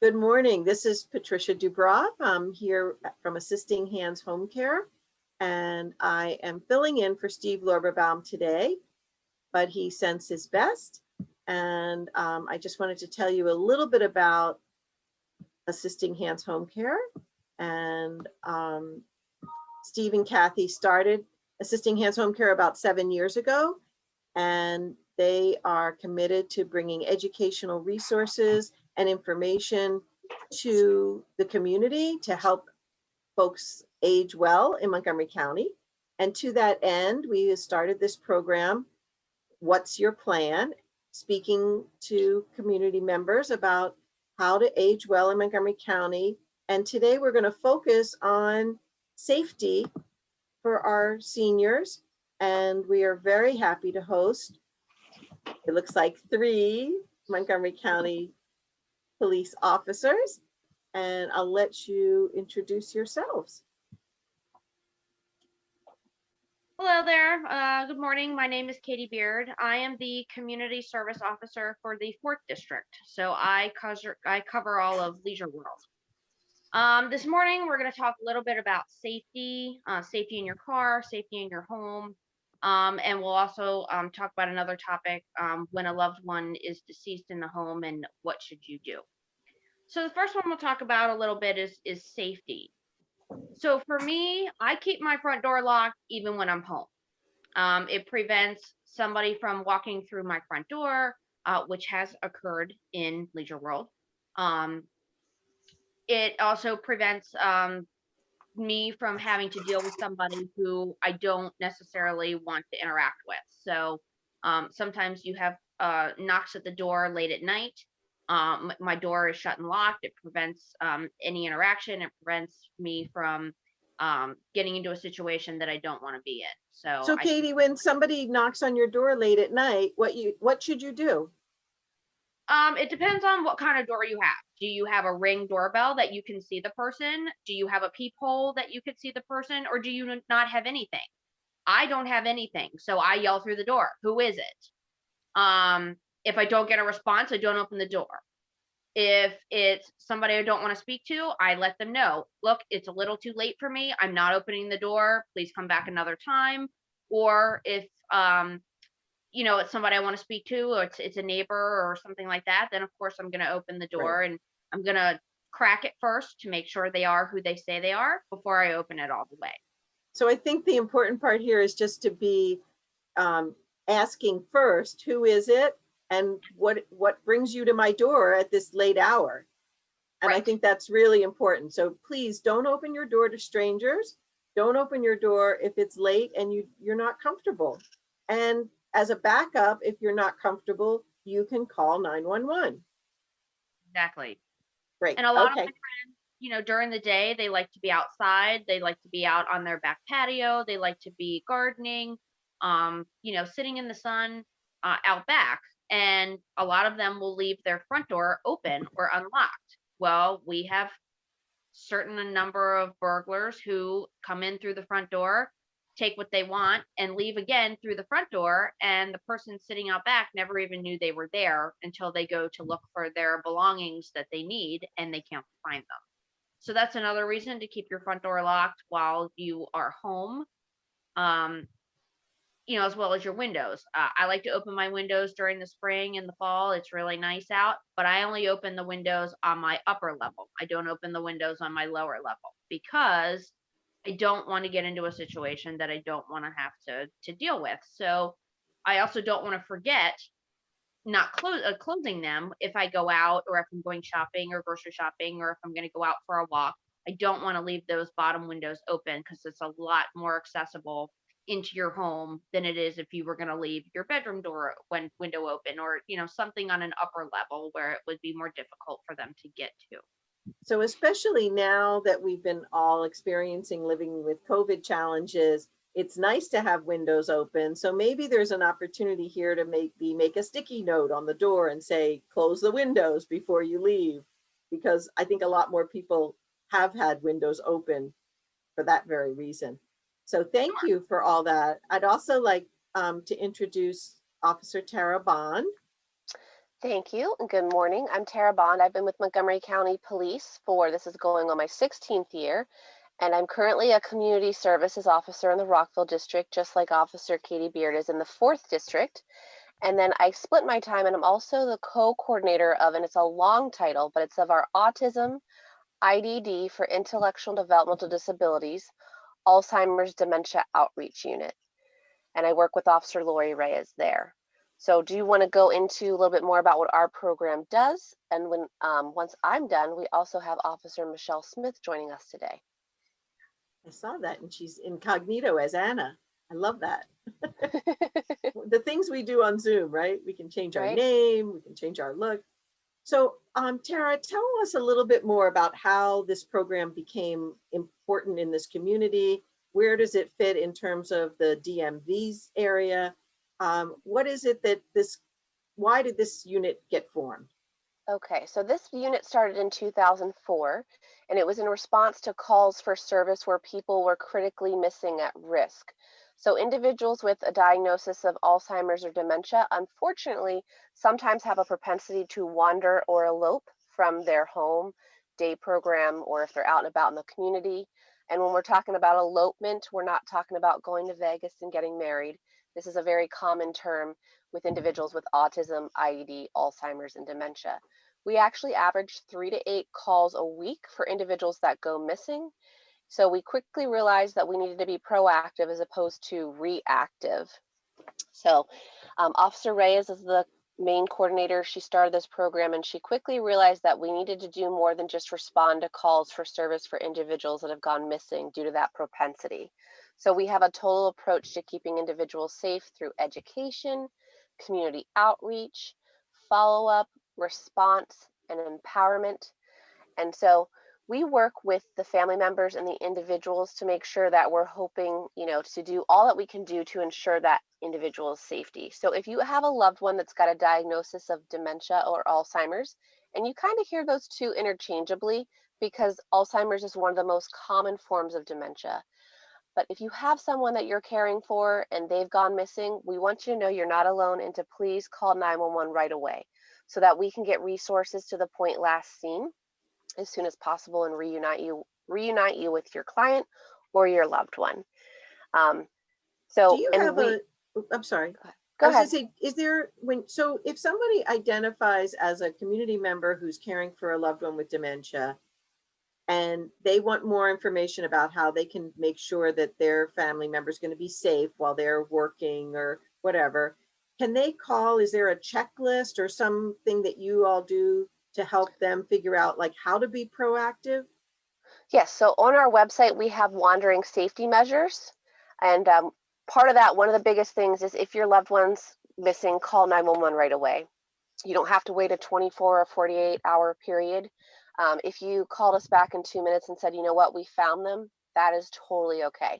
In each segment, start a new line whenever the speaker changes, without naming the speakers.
Good morning. This is Patricia Dubroof. I'm here from Assisting Hands Home Care, and I am filling in for Steve Lorberbaum today, but he sends his best. And I just wanted to tell you a little bit about Assisting Hands Home Care. And Steve and Kathy started Assisting Hands Home Care about 7 years ago, and they are committed to bringing educational resources and information to the community to help folks age well in Montgomery County. And to that end, we started this program, What's Your Plan? Speaking to community members about how to age well in Montgomery County. And today we're going to focus on safety for our seniors. And we are very happy to host, it looks like 3 Montgomery County police officers, and I'll let you introduce yourselves.
Hello there. Good morning. My name is Katie Beard. I am the community service officer for the 4th District. So I cover all of Leisure World. This morning, we're going to talk a little bit about safety, safety in your car, safety in your home. And we'll also talk about another topic, when a loved one is deceased in the home and what should you do. So the first one we'll talk about a little bit is safety. So for me, I keep my front door locked even when I'm home. It prevents somebody from walking through my front door, which has occurred in Leisure World. It also prevents me from having to deal with somebody who I don't necessarily want to interact with. So sometimes you have knocks at the door late at night. My door is shut and locked. It prevents any interaction. It prevents me from getting into a situation that I don't want to be in. So
Katie, when somebody knocks on your door late at night, what should you do?
It depends on what kind of door you have. Do you have a Ring doorbell that you can see the person? Do you have a peephole that you could see the person? Or do you not have anything? I don't have anything, so I yell through the door. Who is it? If I don't get a response, I don't open the door. If it's somebody I don't want to speak to, I let them know, look, it's a little too late for me. I'm not opening the door. Please come back another time. Or if it's somebody I want to speak to, or it's a neighbor or something like that, then of course I'm going to open the door, right, and I'm going to crack it first to make sure they are who they say they are before I open it all the way.
So I think the important part here is just to be asking first, who is it? And what brings you to my door at this late hour? And right. I think that's really important. So please don't open your door to strangers. Don't open your door if it's late and you're not comfortable. And as a backup, if you're not comfortable, you can call 911.
Exactly.
Great.
And a lot of my friends, during the day, they like to be outside. They like to be out on their back patio. They like to be gardening, sitting in the sun out back. And a lot of them will leave their front door open or unlocked. Well, we have certain number of burglars who come in through the front door, take what they want, and leave again through the front door. And the person sitting out back never even knew they were there until they go to look for their belongings that they need and they can't find them. So that's another reason to keep your front door locked while you are home. As well as your windows. I like to open my windows during the spring and the fall. It's really nice out, but I only open the windows on my upper level. I don't open the windows on my lower level because I don't want to get into a situation that I don't want to have to deal with. So I also don't want to forget not closing them if I go out, or if I'm going shopping or grocery shopping, or if I'm going to go out for a walk. I don't want to leave those bottom windows open because it's a lot more accessible into your home than it is if you were going to leave your bedroom door window open, or something on an upper level where it would be more difficult for them to get to.
So especially now that we've been all experiencing living with COVID challenges, it's nice to have windows open. So maybe there's an opportunity here to make a sticky note on the door and say, close the windows before you leave, because I think a lot more people have had windows open for that very reason. So thank you for all that. I'd also like to introduce Officer Tara Bond.
Thank you and good morning. I'm Tara Bond. I've been with Montgomery County Police this is going on my 16th year, and I'm currently a community services officer in the Rockville district, just like Officer Katie Beard is in the 4th district. And then I split my time, and I'm also the co-coordinator of, and it's a long title, but it's of our Autism IDD for Intellectual Developmental Disabilities, Alzheimer's Dementia Outreach Unit. And I work with Officer Lori Reyes there. So do you want to go into a little bit more about what our program does? And when once I'm done, we also have Officer Michelle Smith joining us today.
I saw that, and she's incognito as Anna. I love that. The things we do on Zoom, right? We can change our
Right.
name, we can change our look. So, Tara, tell us a little bit more about how this program became important in this community. Where does it fit in terms of the DMV's area? What is it that why did this unit get formed?
Okay, so this unit started in 2004, and it was in response to calls for service where people were critically missing at risk. So individuals with a diagnosis of Alzheimer's or dementia, unfortunately, sometimes have a propensity to wander or elope from their home, day program, or if they're out and about in the community. And when we're talking about elopement, we're not talking about going to Vegas and getting married. This is a very common term with individuals with autism, IED, Alzheimer's, and dementia. We actually average 3 to 8 calls a week for individuals that go missing. So we quickly realized that we needed to be proactive as opposed to reactive. So Officer Reyes is the main coordinator. She started this program, and she quickly realized that we needed to do more than just respond to calls for service for individuals that have gone missing due to that propensity. So we have a total approach to keeping individuals safe through education, community outreach, follow-up, response, and empowerment. And so we work with the family members and the individuals to make sure that we're hoping, to do all that we can do to ensure that individual's safety. So if you have a loved one that's got a diagnosis of dementia or Alzheimer's, and you kind of hear those two interchangeably because Alzheimer's is one of the most common forms of dementia. But if you have someone that you're caring for and they've gone missing, we want you to know you're not alone and to please call 911 right away so that we can get resources to the point last seen as soon as possible and reunite you with your client or your loved one.
Do you have I'm sorry.
Go
I was
ahead.
gonna say, if somebody identifies as a community member who's caring for a loved one with dementia, and they want more information about how they can make sure that their family member is going to be safe while they're working or whatever, can they call? Is there a checklist or something that you all do to help them figure out like how to be proactive?
Yes, so on our website, we have wandering safety measures. And part of that, one of the biggest things is if your loved one's missing, call 911 right away. You don't have to wait a 24 or 48-hour period. If you called us back in 2 minutes and said, you know what, we found them, that is totally okay.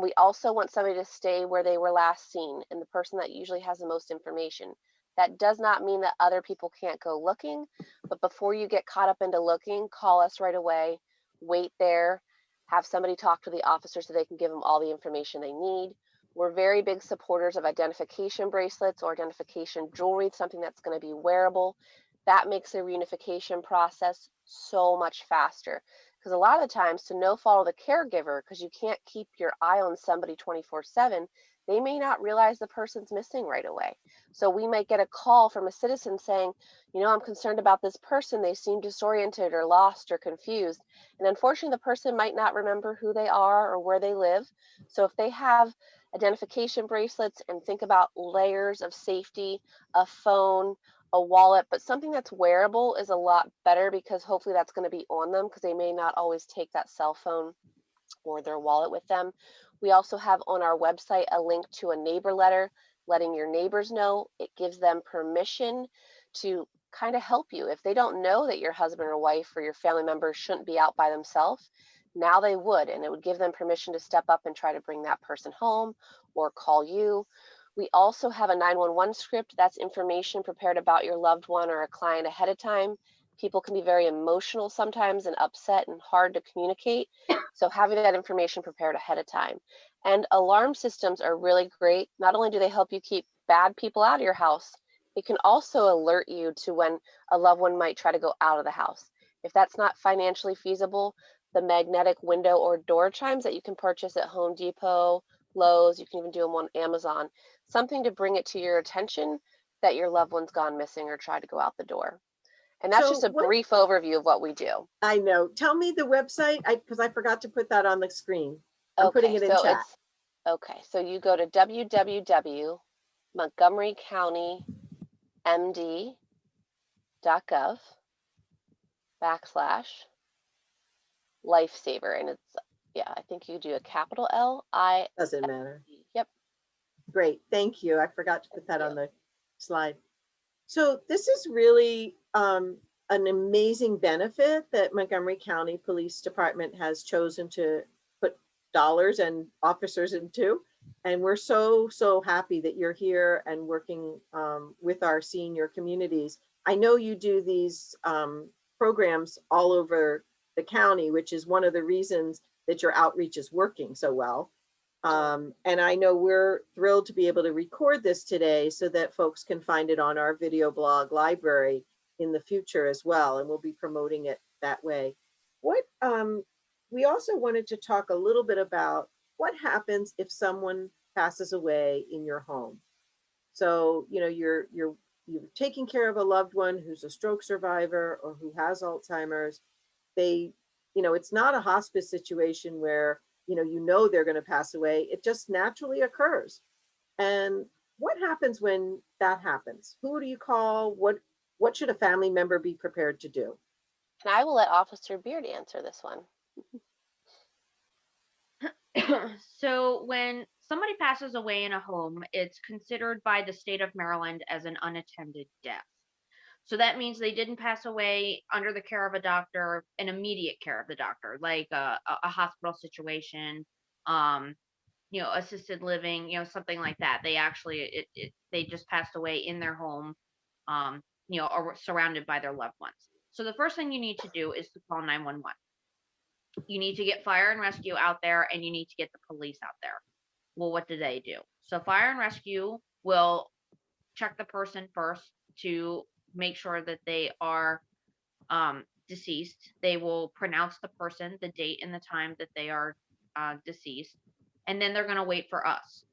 We also want somebody to stay where they were last seen and the person that usually has the most information. That does not mean that other people can't go looking, but before you get caught up into looking, call us right away, wait there, have somebody talk to the officer so they can give them all the information they need. We're very big supporters of identification bracelets or identification jewelry, something that's going to be wearable. That makes the reunification process so much faster. Because a lot of the times, to no fault of the caregiver, because you can't keep your eye on somebody 24/7, they may not realize the person's missing right away. So we might get a call from a citizen saying, I'm concerned about this person. They seem disoriented or lost or confused. And unfortunately, the person might not remember who they are or where they live. So if they have identification bracelets, and think about layers of safety, a phone, a wallet, but something that's wearable is a lot better because hopefully that's going to be on them because they may not always take that cell phone or their wallet with them. We also have on our website a link to a neighbor letter letting your neighbors know. It gives them permission to kind of help you. If they don't know that your husband or wife or your family member shouldn't be out by themselves, now they would, and it would give them permission to step up and try to bring that person home or call you. We also have a 911 script. That's information prepared about your loved one or a client ahead of time. People can be very emotional sometimes and upset and hard to communicate. So having that information prepared ahead of time. And alarm systems are really great. Not only do they help you keep bad people out of your house, It can also alert you to when a loved one might try to go out of the house. If that's not financially feasible, the magnetic window or door chimes that you can purchase at Home Depot, Lowe's, you can even do them on Amazon, something to bring it to your attention that your loved one's gone missing or tried to go out the door. And that's
So
just a
what,
brief overview of what we do.
I know, tell me the website, because I forgot to put that on the screen. I'm putting
Okay,
it in
so
chat.
so you go to www.montgomerycountymd.gov/lifesaver. And it's, yeah, I think you do a capital L-I.
Doesn't matter.
Yep.
Great, thank you. I forgot to put that
Thank
on
you.
the slide. So this is really an amazing benefit that Montgomery County Police Department has chosen to put dollars and officers into. And we're so, so happy that you're here and working with our senior communities. I know you do these programs all over the county, which is one of the reasons that your outreach is working so well. And I know we're thrilled to be able to record this today so that folks can find it on our video blog library in the future as well. And we'll be promoting it that way. What we also wanted to talk a little bit about what happens if someone passes away in your home. So, you know, you're taking care of a loved one who's a stroke survivor or who has Alzheimer's. They, you know, it's not a hospice situation where you know they're going to pass away. It just naturally occurs. And what happens when that happens? Who do you call? What should a family member be prepared to do?
And I will let Officer Beard answer this one.
So when somebody passes away in a home, it's considered by the state of Maryland as an unattended death. So that means they didn't pass away under the care of a doctor, an immediate care of the doctor, like a hospital situation, um, assisted living, something like that. They actually, they just passed away in their home, or surrounded by their loved ones. So the first thing you need to do is to call 911. You need to get fire and rescue out there, and you need to get the police out there. Well, what do they do? So fire and rescue will check the person first to make sure that they are deceased. They will pronounce the person, the date and the time that they are deceased, and then they're going to wait for us.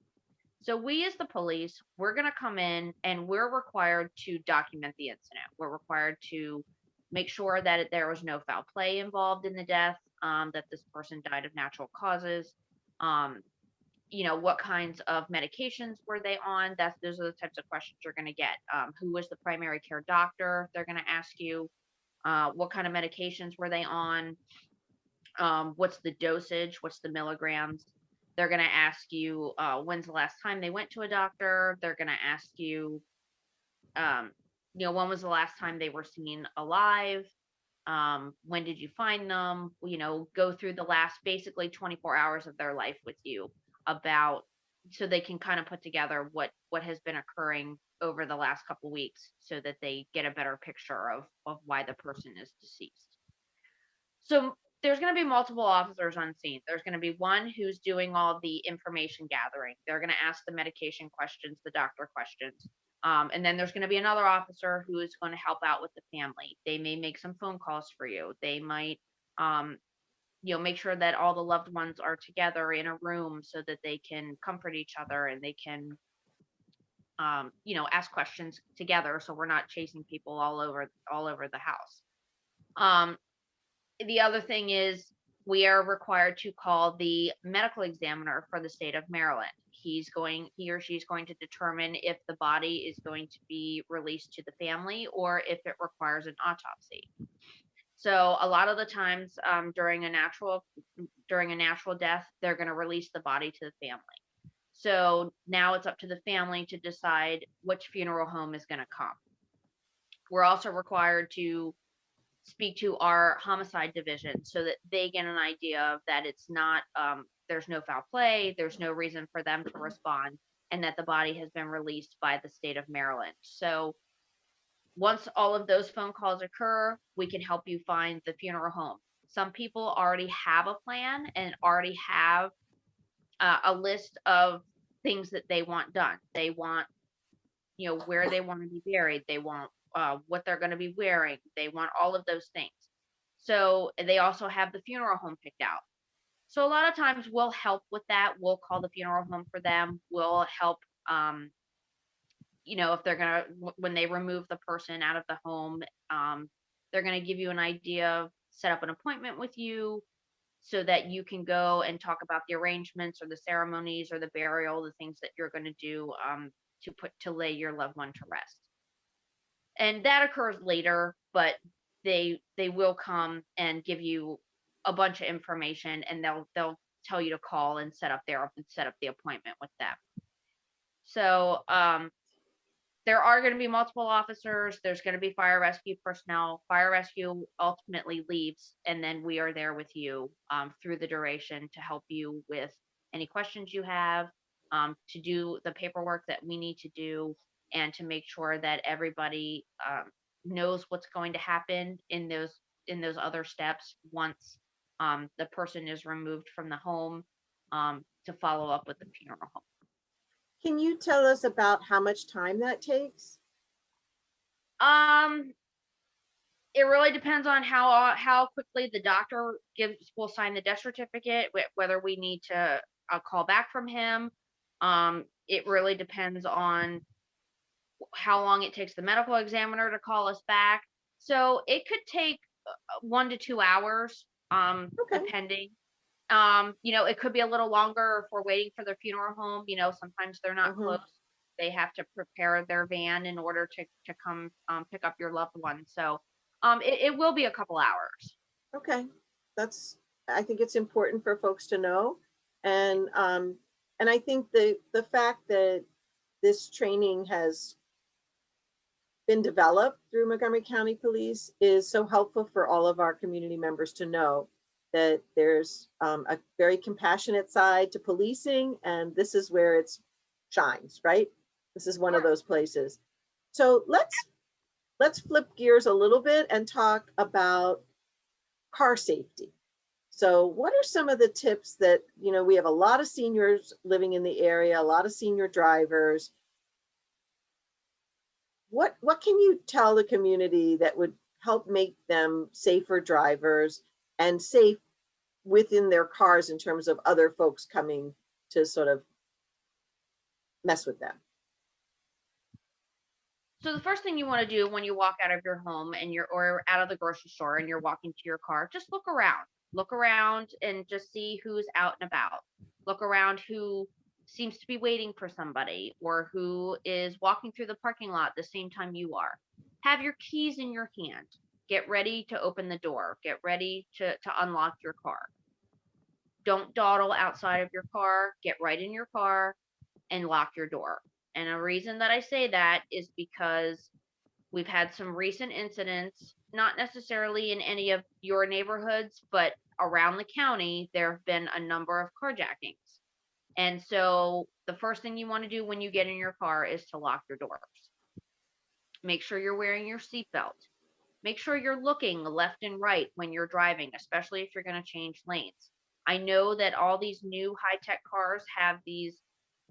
So we as the police, we're going to come in and we're required to document the incident. We're required to make sure that there was no foul play involved in the death, that this person died of natural causes. What kinds of medications were they on? Those are the types of questions you're going to get. Who was the primary care doctor? They're going to ask you. What kind of medications were they on? What's the dosage? What's the milligrams? They're going to ask you when's the last time they went to a doctor. They're going to ask you, when was the last time they were seen alive? When did you find them? Go through the last basically 24 hours of their life with you so they can kind of put together what has been occurring over the last couple of weeks so that they get a better picture of why the person is deceased. So there's going to be multiple officers on scene. There's going to be one who's doing all the information gathering. They're going to ask the medication questions, the doctor questions. And then there's going to be another officer who is going to help out with the family. They may make some phone calls for you. They might, make sure that all the loved ones are together in a room so that they can comfort each other and they can, ask questions together. So we're not chasing people all over the house. The other thing is we are required to call the medical examiner for the state of Maryland. He or she's going to determine if the body is going to be released to the family or if it requires an autopsy. So a lot of the times during a natural death, they're going to release the body to the family. So now it's up to the family to decide which funeral home is going to come. We're also required to speak to our homicide division so that they get an idea of that it's not, there's no foul play, there's no reason for them to respond, and that the body has been released by the state of Maryland. So once all of those phone calls occur, we can help you find the funeral home. Some people already have a plan and already have a list of things that they want done. They want where they want to be buried. They want what they're going to be wearing. They want all of those things. So they also have the funeral home picked out. So a lot of times we'll help with that. We'll call the funeral home for them. We'll help, if they're going to, when they remove the person out of the home, they're going to give you an idea, set up an appointment with you so that you can go and talk about the arrangements or the ceremonies or the burial, the things that you're going to do to lay your loved one to rest. And that occurs later, but they will come and give you a bunch of information, and they'll tell you to call and set up the appointment with them. So there are going to be multiple officers. There's going to be fire rescue personnel. Fire rescue ultimately leaves, and then we are there with you through the duration to help you with any questions you have, to do the paperwork that we need to do, and to make sure that everybody knows what's going to happen in those other steps once the person is removed from the home, to follow up with the funeral home.
Can you tell us about how much time that takes?
It really depends on how quickly the doctor will sign the death certificate, whether we need to call back from him. It really depends on how long it takes the medical examiner to call us back. So it could take 1 to 2 hours,
Okay.
depending. It could be a little longer if we're waiting for their funeral home. Sometimes they're not
Mhm.
close. They have to prepare their van in order to come pick up your loved one. So it will be a couple hours.
Okay, I think it's important for folks to know. And I think the fact that this training has been developed through Montgomery County Police is so helpful for all of our community members to know that there's a very compassionate side to policing, and this is where it shines, right? This is one of those places. So let's flip gears a little bit and talk about car safety. So what are some of the tips that, we have a lot of seniors living in the area, a lot of senior drivers. What can you tell the community that would help make them safer drivers and safe within their cars in terms of other folks coming to sort of mess with them?
So the first thing you want to do when you walk out of your home or out of the grocery store and you're walking to your car, just look around. Look around and just see who's out and about. Look around who seems to be waiting for somebody or who is walking through the parking lot the same time you are. Have your keys in your hand. Get ready to open the door. Get ready to unlock your car. Don't dawdle outside of your car. Get right in your car and lock your door. And a reason that I say that is because we've had some recent incidents, not necessarily in any of your neighborhoods, but around the county, there have been a number of carjackings. And so the first thing you want to do when you get in your car is to lock your doors. Make sure you're wearing your seatbelt. Make sure you're looking left and right when you're driving, especially if you're going to change lanes. I know that all these new high-tech cars have these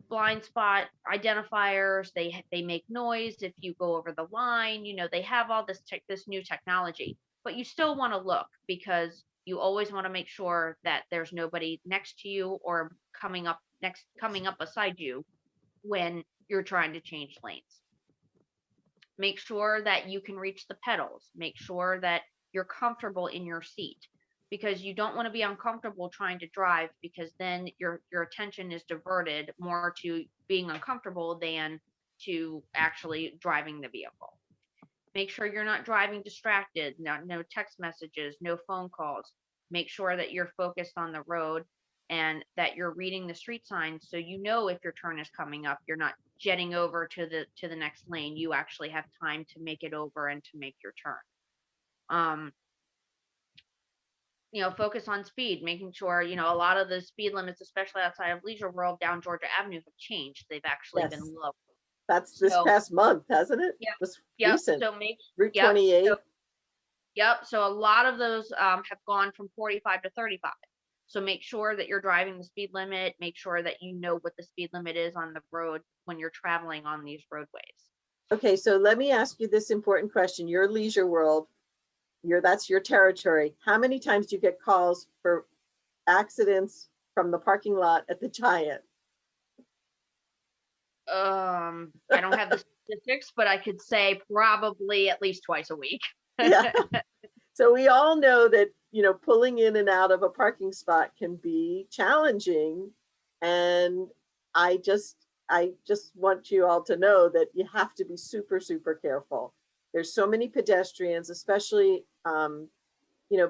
blind spot identifiers. They make noise if you go over the line. They have all this new technology, but you still want to look because you always want to make sure that there's nobody next to you or coming up beside you when you're trying to change lanes. Make sure that you can reach the pedals. Make sure that you're comfortable in your seat, because you don't want to be uncomfortable trying to drive, because then your attention is diverted more to being uncomfortable than to actually driving the vehicle. Make sure you're not driving distracted. No text messages, no phone calls. Make sure that you're focused on the road and that you're reading the street signs so you know if your turn is coming up. You're not jetting over to the next lane. You actually have time to make it over and to make your turn. Focus on speed, making sure, a lot of the speed limits, especially outside of Leisure World down Georgia Avenue, have changed. They've actually been
Yes.
low.
That's this past month, hasn't it?
Yep.
This
Yep.
recent.
So
Route 28.
Yep. So a lot of those have gone from 45 to 35. So make sure that you're driving the speed limit. Make sure that you know what the speed limit is on the road when you're traveling on these roadways.
Okay, so let me ask you this important question. Your leisure world, that's your territory. How many times do you get calls for accidents from the parking lot at the Giant?
I don't have the statistics, but I could say probably at least twice a week.
Yeah. So we all know that, pulling in and out of a parking spot can be challenging. And I just want you all to know that you have to be super, super careful. There's so many pedestrians, especially,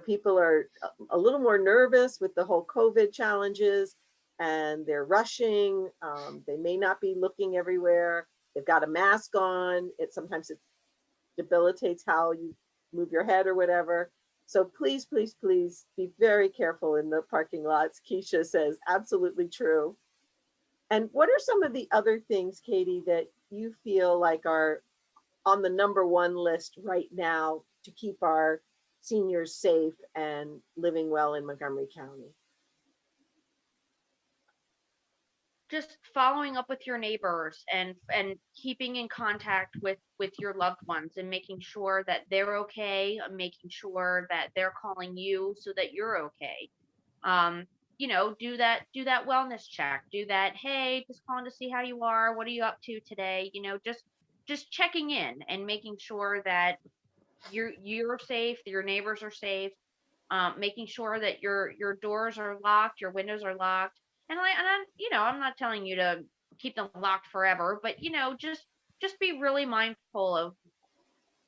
people are a little more nervous with the whole COVID challenges, and they're rushing. They may not be looking everywhere. They've got a mask on. Sometimes it debilitates how you move your head or whatever. So please, please, please be very careful in the parking lots. Keisha says, absolutely true. And what are some of the other things, Katie, that you feel like are on the #1 list right now to keep our seniors safe and living well in Montgomery County?
Just following up with your neighbors and keeping in contact with your loved ones and making sure that they're okay, making sure that they're calling you so that you're okay. Do that wellness check, do that, hey, just calling to see how you are, what are you up to today, just checking in and making sure that you're safe, your neighbors are safe, making sure that your doors are locked, your windows are locked. I'm not telling you to keep them locked forever, but just be really mindful of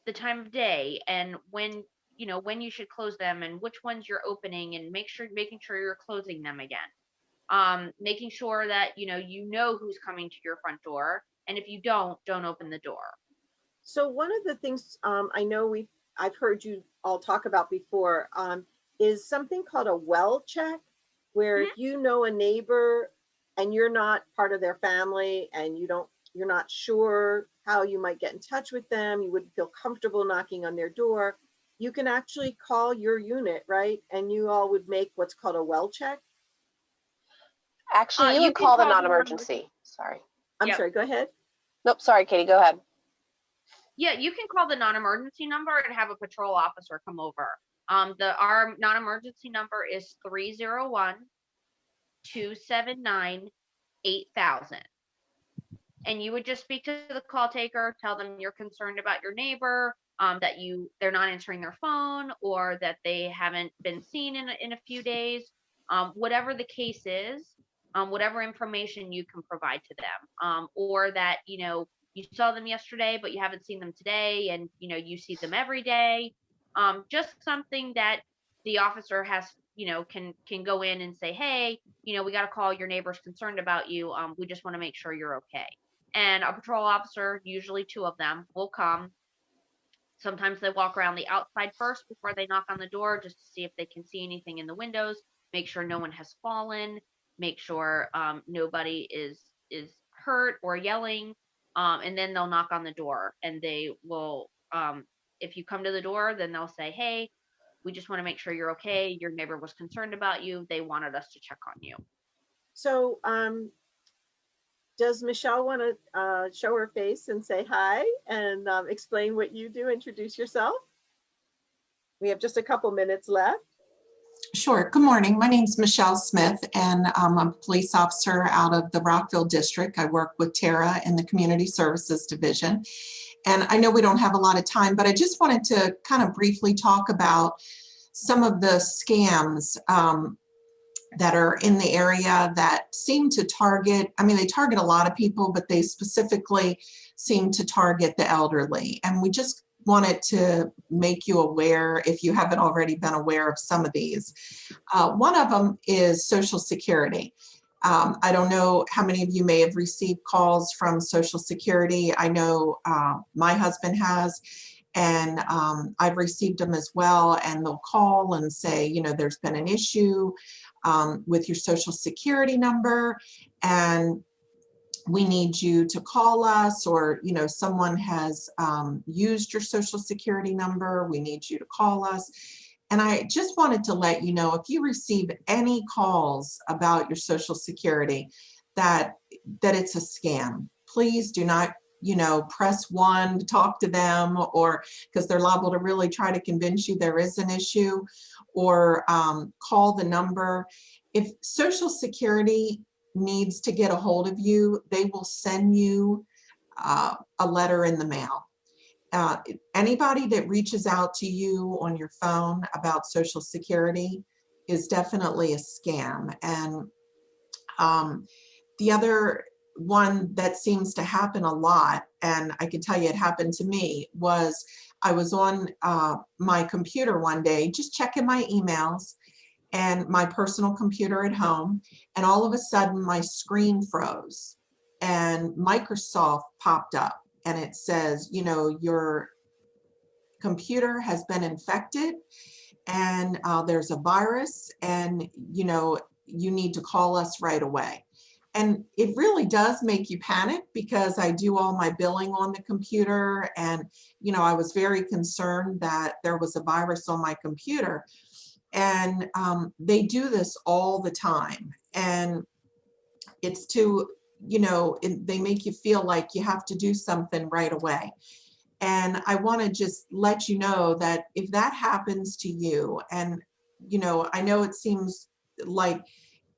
the time of day and when you should close them and which ones you're opening, and making sure you're closing them again. Making sure that who's coming to your front door, and if you don't open the door.
So one of the things I know I've heard you all talk about before is something called a well check, where if you know a neighbor and you're not part of their family and you're not sure how you might get in touch with them, you wouldn't feel comfortable knocking on their door, you can actually call your unit, right? And you all would make what's called a well check.
Actually, you would call the non-emergency. Sorry.
I'm sorry, go ahead.
Nope, sorry, Katie, go ahead.
Yeah, you can call the non-emergency number and have a patrol officer come over. Our non-emergency number is 301-279-8000. And you would just speak to the call taker, tell them you're concerned about your neighbor, that they're not answering their phone, or that they haven't been seen in a few days. Whatever the case is, whatever information you can provide to them, or that you saw them yesterday but you haven't seen them today, and you see them every day. Just something that the officer has can go in and say, hey, we got a call, your neighbor's concerned about you, we just want to make sure you're okay. And a patrol officer, usually 2 of them, will come. Sometimes they walk around the outside first before they knock on the door, just to see if they can see anything in the windows, make sure no one has fallen, make sure nobody is hurt or yelling, and then they'll knock on the door, and they will, if you come to the door, then they'll say, hey, we just want to make sure you're okay, your neighbor was concerned about you, they wanted us to check on you.
So does Michelle want to show her face and say hi and explain what you do? Introduce yourself. We have just a couple minutes left.
Sure. Good morning. My name is Michelle Smith, and I'm a police officer out of the Rockville District. I work with Tara in the Community Services Division. And I know we don't have a lot of time, but I just wanted to kind of briefly talk about some of the scams that are in the area that seem to target, they target a lot of people, but they specifically seem to target the elderly. And we just wanted to make you aware, if you haven't already been aware of some of these. One of them is Social Security. I don't know how many of you may have received calls from Social Security. I know my husband has, and I've received them as well. And they'll call and say, there's been an issue with your Social Security number, and we need you to call us, or someone has used your Social Security number, we need you to call us. And I just wanted to let you know, if you receive any calls about your Social Security, that it's a scam. Please do not, press 1 to talk to them, or because they're liable to really try to convince you there is an issue, or call the number. If Social Security needs to get a hold of you, they will send you a letter in the mail. Anybody that reaches out to you on your phone about Social Security is definitely a scam. And the other one that seems to happen a lot, and I can tell you it happened to me, was I was on my computer one day just checking my emails and my personal computer at home, and all of a sudden my screen froze and Microsoft popped up, and it says, your computer has been infected, and there's a virus, and you need to call us right away. And it really does make you panic, because I do all my billing on the computer, and I was very concerned that there was a virus on my computer. And they do this all the time, and it's to, they make you feel like you have to do something right away. And I want to just let you know that if that happens to you, and I know it seems like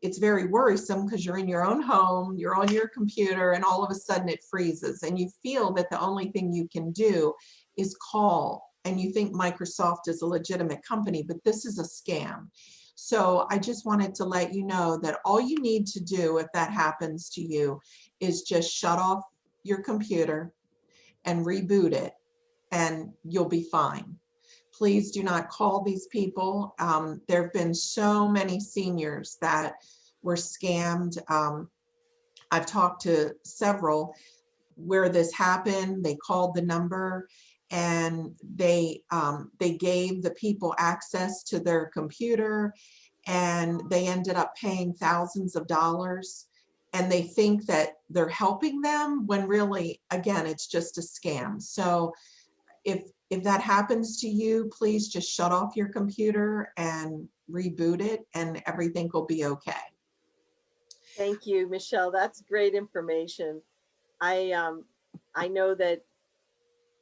it's very worrisome, because you're in your own home, you're on your computer, and all of a sudden it freezes, and you feel that the only thing you can do is call, and you think Microsoft is a legitimate company, but this is a scam. So I just wanted to let you know that all you need to do if that happens to you is just shut off your computer and reboot it, and you'll be fine. Please do not call these people. There have been so many seniors that were scammed. I've talked to several where this happened. They called the number, and they gave the people access to their computer, and they ended up paying thousands of dollars. And they think that they're helping them, when really, again, it's just a scam. So if that happens to you, please just shut off your computer and reboot it, and everything will be okay.
Thank you, Michelle. That's great information. I know that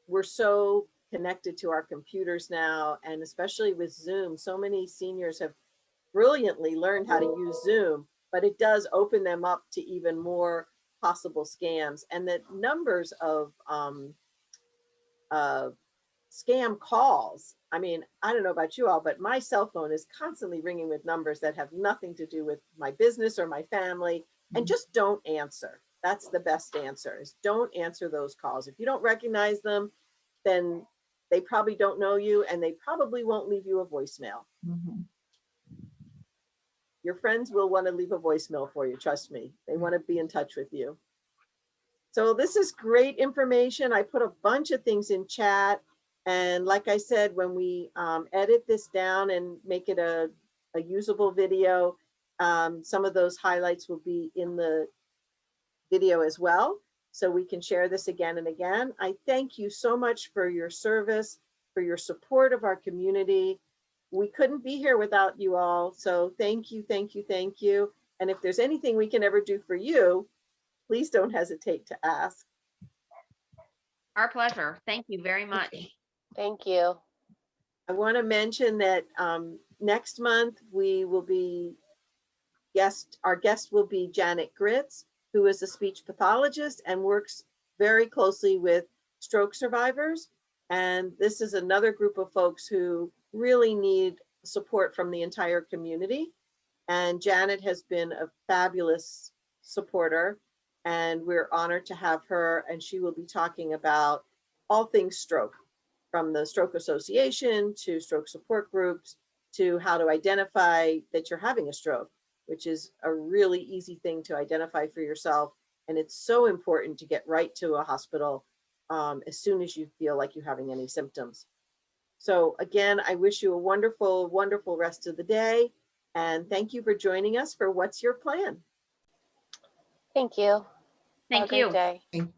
we're so connected to our computers now, and especially with Zoom, so many seniors have brilliantly learned how to use Zoom, but it does open them up to even more possible scams. And the numbers of scam calls, I mean, I don't know about you all, but my cell phone is constantly ringing with numbers that have nothing to do with my business or my family, and just don't answer. That's the best answer, is don't answer those calls. If you don't recognize them, then they probably don't know you, and they probably won't leave you a voicemail.
Mhm.
Your friends will want to leave a voicemail for you, trust me. They want to be in touch with you. So this is great information. I put a bunch of things in chat. And like I said, when we edit this down and make it a usable video, some of those highlights will be in the video as well. So we can share this again and again. I thank you so much for your service, for your support of our community. We couldn't be here without you all. So thank you, thank you, thank you. And if there's anything we can ever do for you, please don't hesitate to ask.
Our pleasure. Thank you very much.
Thank you.
I want to mention that next month we will be our guest will be Janet Gritz, who is a speech pathologist and works very closely with stroke survivors. And this is another group of folks who really need support from the entire community. And Janet has been a fabulous supporter, and we're honored to have her. And she will be talking about all things stroke, from the Stroke Association to stroke support groups, to how to identify that you're having a stroke, which is a really easy thing to identify for yourself. And it's so important to get right to a hospital as soon as you feel like you're having any symptoms. So again, I wish you a wonderful, wonderful rest of the day. And thank you for joining us for What's Your Plan?
Thank you.
Thank
Have a great
you.
day.
Thank